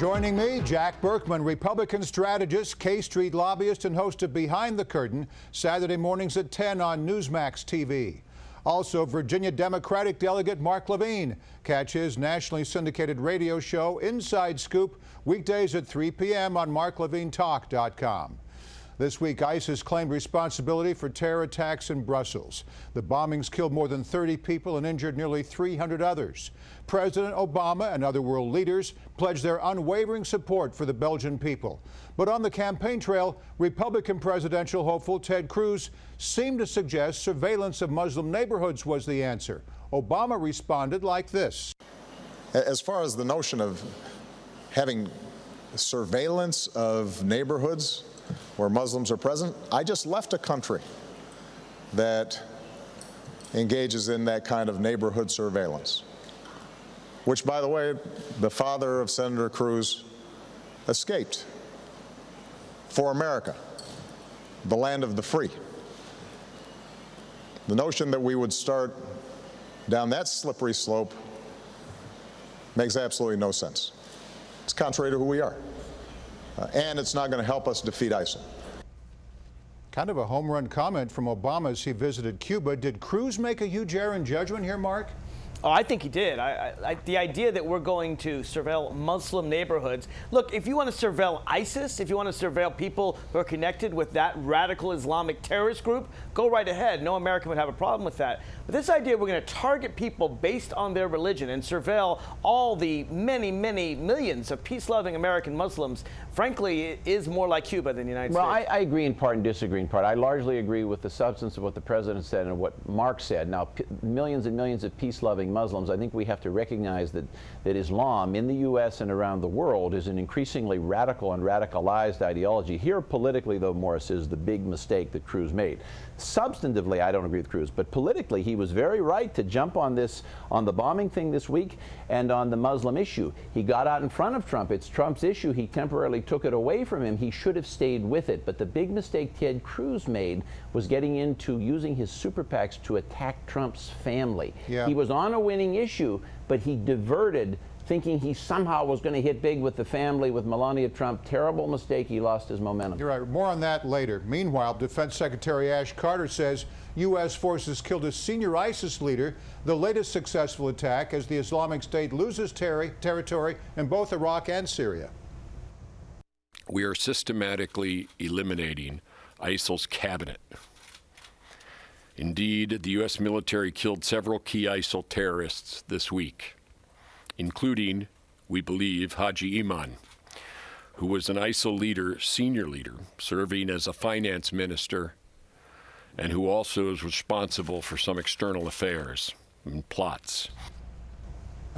Joining me, Jack Burkman, Republican strategist, K Street lobbyist, and host of Behind the Curtain, Saturday mornings at 10 on Newsmax TV. Also, Virginia Democratic delegate Mark Levine. Catch his nationally syndicated radio show, Inside Scoop, weekdays at 3 p.m. on marklevinetalk.com. This week, ISIS claimed responsibility for terror attacks in Brussels. The bombings killed more than 30 people and injured nearly 300 others. President Obama and other world leaders pledged their unwavering support for the Belgian people. But on the campaign trail, Republican presidential hopeful Ted Cruz seemed to suggest surveillance of Muslim neighborhoods was the answer. Obama responded like this. As far as the notion of having surveillance of neighborhoods where Muslims are present, I just left a country that engages in that kind of neighborhood surveillance, which, by the way, the father of Senator Cruz escaped for America, the land of the free. The notion that we would start down that slippery slope makes absolutely no sense. It's contrary to who we are. And it's not going to help us defeat ISIL. Kind of a home run comment from Obama as he visited Cuba. Did Cruz make a huge error in judgment here, Mark? Oh, I think he did. The idea that we're going to surveil Muslim neighborhoods. Look, if you want to surveil ISIS, if you want to surveil people who are connected with that radical Islamic terrorist group, go right ahead. No American would have a problem with that. But this idea we're going to target people based on their religion and surveil all the many, many millions of peace-loving American Muslims, frankly, it is more like Cuba than the United States. Well, I agree in part and disagree in part. I largely agree with the substance of what the president said and what Mark said. Now, millions and millions of peace-loving Muslims, I think we have to recognize that Islam in the U.S. and around the world is an increasingly radical and radicalized ideology. Here, politically, though, Morris, is the big mistake that Cruz made. Substantively, I don't agree with Cruz, but politically, he was very right to jump on the bombing thing this week and on the Muslim issue. He got out in front of Trump. It's Trump's issue. He temporarily took it away from him. He should have stayed with it. But the big mistake Ted Cruz made was getting into using his super PACs to attack Trump's family. Yeah. He was on a winning issue, but he diverted, thinking he somehow was going to hit big with the family, with Melania Trump. Terrible mistake. He lost his momentum. You're right. More on that later. Meanwhile, Defense Secretary Ash Carter says U.S. forces killed a senior ISIS leader, the latest successful attack as the Islamic State loses territory in both Iraq and Syria. We are systematically eliminating ISIL's cabinet. Indeed, the U.S. military killed several key ISIL terrorists this week, including, we believe, Haji Iman, who was an ISIL leader, senior leader, serving as a finance minister, and who also is responsible for some external affairs and plots.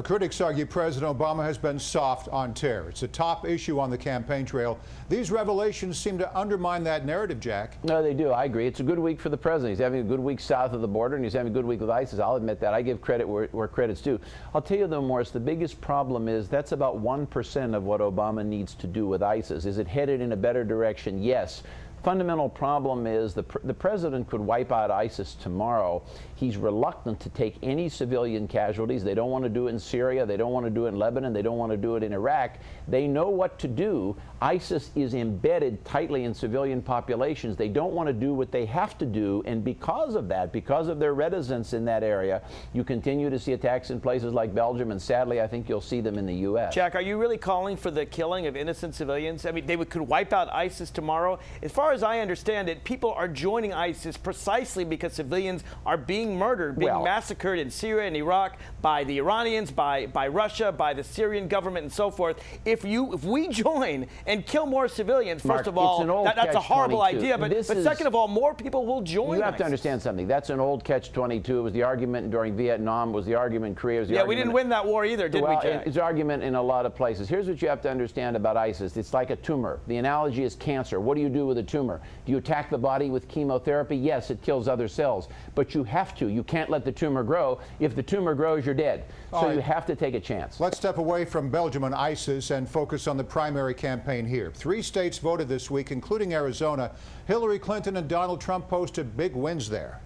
Critics argue President Obama has been soft on terror. It's a top issue on the campaign trail. These revelations seem to undermine that narrative, Jack. No, they do. I agree. It's a good week for the president. He's having a good week south of the border, and he's having a good week with ISIS. I'll admit that. I give credit where credit's due. I'll tell you, though, Morris, the biggest problem is that's about 1% of what Obama needs to do with ISIS. Is it headed in a better direction? Yes. Fundamental problem is the president could wipe out ISIS tomorrow. He's reluctant to take any civilian casualties. They don't want to do it in Syria. They don't want to do it in Lebanon. They don't want to do it in Iraq. They know what to do. ISIS is embedded tightly in civilian populations. They don't want to do what they have to do, and because of that, because of their reticence in that area, you continue to see attacks in places like Belgium, and sadly, I think you'll see them in the U.S. Jack, are you really calling for the killing of innocent civilians? I mean, they could wipe out ISIS tomorrow. As far as I understand it, people are joining ISIS precisely because civilians are being murdered, being massacred in Syria and Iraq by the Iranians, by Russia, by the Syrian government, and so forth. If we join and kill more civilians, first of all, that's a horrible idea. But second of all, more people will join. You have to understand something. That's an old catch-22. It was the argument during Vietnam. Was the argument in Korea? Was the argument we didn't win that war either, did we, Jack? It's an argument in a lot of places. Here's what you have to understand about ISIS. It's like a tumor. The analogy is cancer. What do you do with a tumor? Do you attack the body with chemotherapy? Yes, it kills other cells. But you have to. You can't let the tumor grow. If the tumor grows, you're dead. So you have to take a chance. Let's step away from Belgium and ISIS and focus on the primary campaign here. 3 states voted this week, including Arizona. Hillary Clinton and Donald Trump posted big wins there.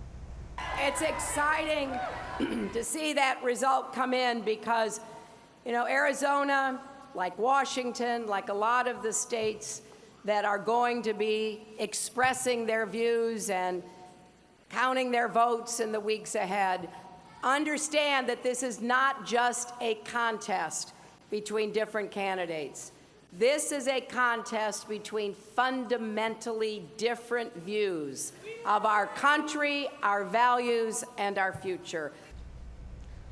It's exciting to see that result come in because, you know, Arizona like Washington, like a lot of the states that are going to be expressing their views and counting their votes in the weeks ahead, understand that this is not just a contest between different candidates. This is a contest between fundamentally different views of our country, our values, and our future.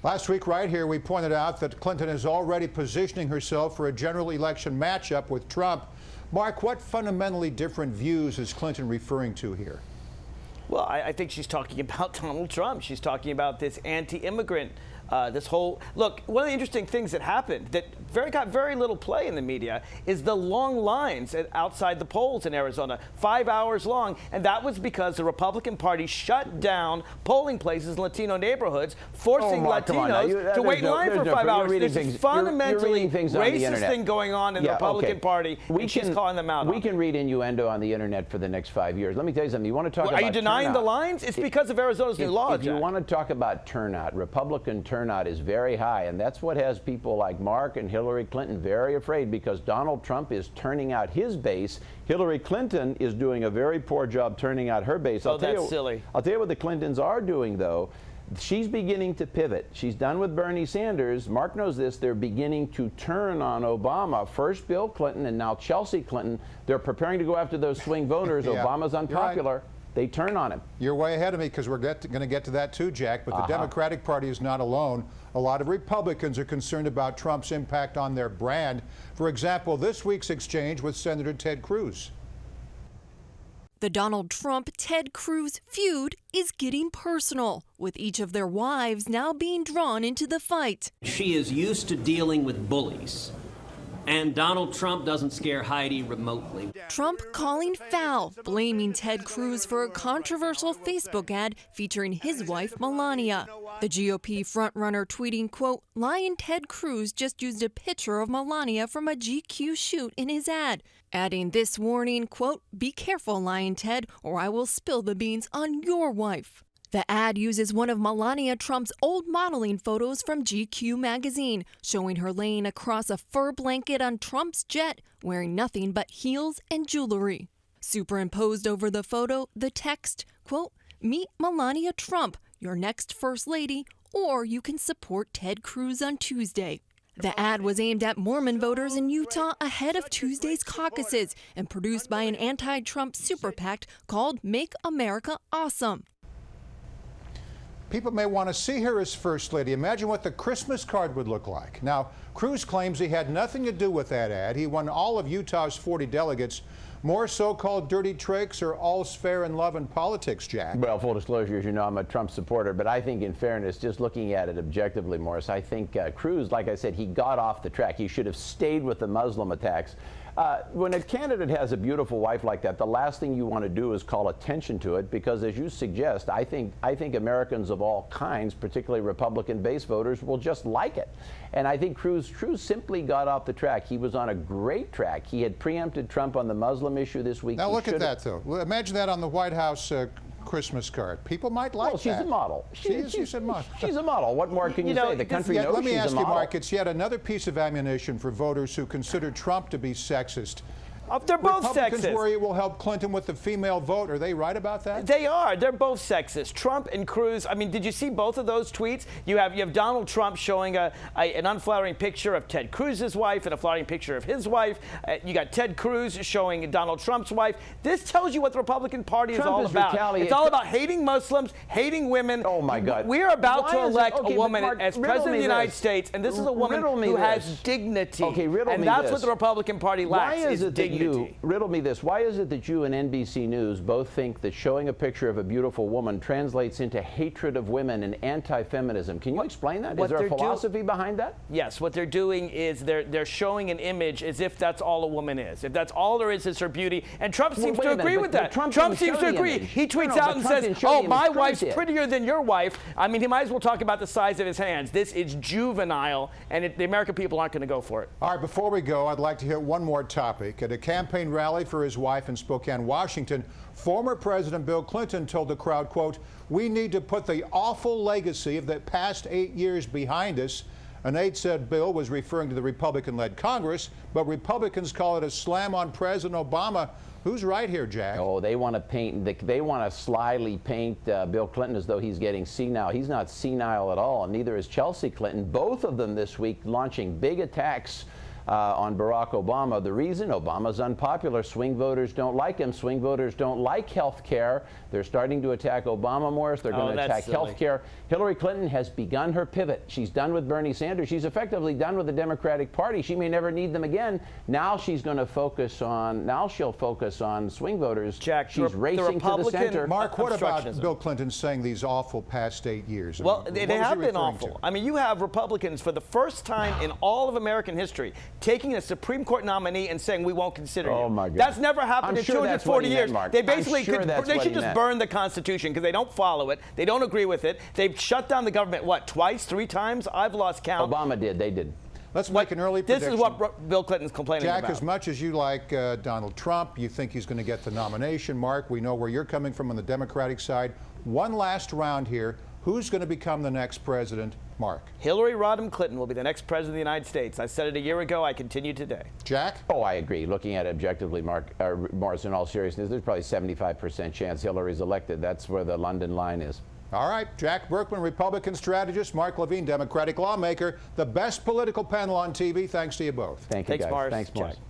Last week, right here, we pointed out that Clinton is already positioning herself for a general election matchup with Trump. Mark, what fundamentally different views is Clinton referring to here? Well, I think she's talking about Donald Trump. She's talking about this anti-immigrant, this whole look. One of the interesting things that happened that got very little play in the media is the long lines outside the polls in Arizona, 5 hours long, and that was because the Republican Party shut down polling places in Latino neighborhoods, forcing Latinos to wait in line for 5 hours. There's this fundamentally racist thing going on in the Republican Party, and she's calling them out. We can read innuendo on the internet for the next 5 years. Let me tell you something. You want to talk about Are you denying the lines? It's because of Arizona's new law, If you want to talk about turnout, Republican turnout is very high, and that's what has people like Mark and Hillary Clinton very afraid, because Donald Trump is turning out his base. Hillary Clinton is doing a very poor job turning out her base. That's silly. I'll tell you what the Clintons are doing, though. She's beginning to pivot. She's done with Bernie Sanders. Mark knows this. They're beginning to turn on Obama. First Bill Clinton and now Chelsea Clinton. They're preparing to go after those swing voters. Yeah, Obama's unpopular. They turn on him. You're way ahead of me, because we're going to get to that too, Jack. But the Democratic Party is not alone. A lot of Republicans are concerned about Trump's impact on their brand. For example, this week's exchange with Senator Ted Cruz. The Donald Trump-Ted Cruz feud is getting personal, with each of their wives now being drawn into the fight. She is used to dealing with bullies, and Donald Trump doesn't scare Heidi remotely. Trump calling foul, blaming Ted Cruz for a controversial Facebook ad featuring his wife, Melania. The GOP frontrunner tweeting, quote, "Lion Ted Cruz just used a picture of Melania from a GQ shoot in his ad," adding this warning, quote, "Be careful, Lion Ted, or I will spill the beans on your wife." The ad uses one of Melania Trump's old modeling photos from GQ magazine, showing her laying across a fur blanket on Trump's jet, wearing nothing but heels and jewelry. Superimposed over the photo, the text, quote, "Meet Melania Trump, your next first lady, or you can support Ted Cruz on Tuesday." The ad was aimed at Mormon voters in Utah ahead of Tuesday's caucuses and produced by an anti-Trump super PAC called Make America Awesome. People may want to see her as First Lady. Imagine what the Christmas card would look like. Now, Cruz claims he had nothing to do with that ad. He won all of Utah's 40 delegates. More so-called dirty tricks, or all's fair in love and politics, Jack? Well, full disclosure, as you know, I'm a Trump supporter, but I think in fairness, just looking at it objectively, Morris, I think Cruz, like I said, he got off the track. He should have stayed with the Muslim attacks. When a candidate has a beautiful wife like that, the last thing you want to do is call attention to it, because as you suggest, I think Americans of all kinds, particularly Republican base voters, will just like it. And I think Cruz simply got off the track. He was on a great track. He had preempted Trump on the Muslim issue this week. Now look at that, though. Imagine that on the White House Christmas card. People might like that. Well, she's a model. She's a model. She's a model. What more can you say? The country knows she's a model. Let me ask you, Mark, it's yet another piece of ammunition for voters who consider Trump to be sexist. They're both Republicans sexist. worry it will help Clinton with the female vote. Are they right about that? They are. They're both sexist. Trump and Cruz. I mean, did you see both of those tweets? You have Donald Trump showing an unflattering picture of Ted Cruz's wife and a flattering picture of his wife. You got Ted Cruz showing Donald Trump's wife. This tells you what the Republican Party is all about. It's all about hating Muslims, hating women. Oh my God! We're about to elect a woman as president of the United States, and this is a woman who has dignity. Okay, riddle me and that's what the Republican Party lacks. Why is it dignity. Riddle me this. Why is it that you and NBC News both think that showing a picture of a beautiful woman translates into hatred of women and anti-feminism? Can you explain that? Is there a philosophy behind that? Yes. What they're doing is they're showing an image as if that's all a woman is. If that's all there is her beauty. And Trump seems to agree with that. Trump seems to agree. He tweets out and says, "Oh, my wife's prettier than your wife." I mean, he might as well talk about the size of his hands. This is juvenile, and the American people aren't going to go for it. All right, before we go, I'd like to hit one more topic. At a campaign rally for his wife in Spokane, Washington, former President Bill Clinton told the crowd, quote, "We need to put the awful legacy of the past 8 years behind us." An aide-said bill was referring to the Republican-led Congress, but Republicans call it a slam on President Obama. Who's right here, Jack? Oh, they want to paint, they want to slyly paint Bill Clinton as though he's getting senile. He's not senile at all, and neither is Chelsea Clinton. Both of them this week launching big attacks on Barack Obama. The reason? Obama's unpopular. Swing voters don't like him. Swing voters don't like health care. They're starting to attack Obama more. They're going to attack health care. Hillary Clinton has begun her pivot. She's done with Bernie Sanders. She's effectively done with the Democratic Party. She may never need them again. Now she's going to focus on, she'll focus on swing voters. Jack, she's racing to the center. Mark, what about Bill Clinton saying these awful past 8 years? Well, they have been awful. I mean, you have Republicans for the first time in all of American history taking a Supreme Court nominee and saying we won't consider you. Oh my God. That's never happened in 240 years. They basically they should just burn the Constitution because they don't follow it. They don't agree with it. They've shut down the government, what, twice, 3 times? I've lost count. Obama did. They did. Let's make an early prediction. This is what Bill Clinton's complaining about. Jack, as much as you like Donald Trump, you think he's going to get the nomination. Mark, we know where you're coming from on the Democratic side. One last round here. Who's going to become the next president? Mark. Hillary Rodham Clinton will be the next president of the United States. I said it a year ago. I continue today. Jack? Oh, I agree. Looking at it objectively, Morris, in all seriousness, there's probably 75% chance Hillary's elected. That's where the London line is. All right. Jack Burkman, Republican strategist. Mark Levine, Democratic lawmaker. The best political panel on TV. Thanks to you both. Thank you, guys. Morris. Thanks, Morris. Jack.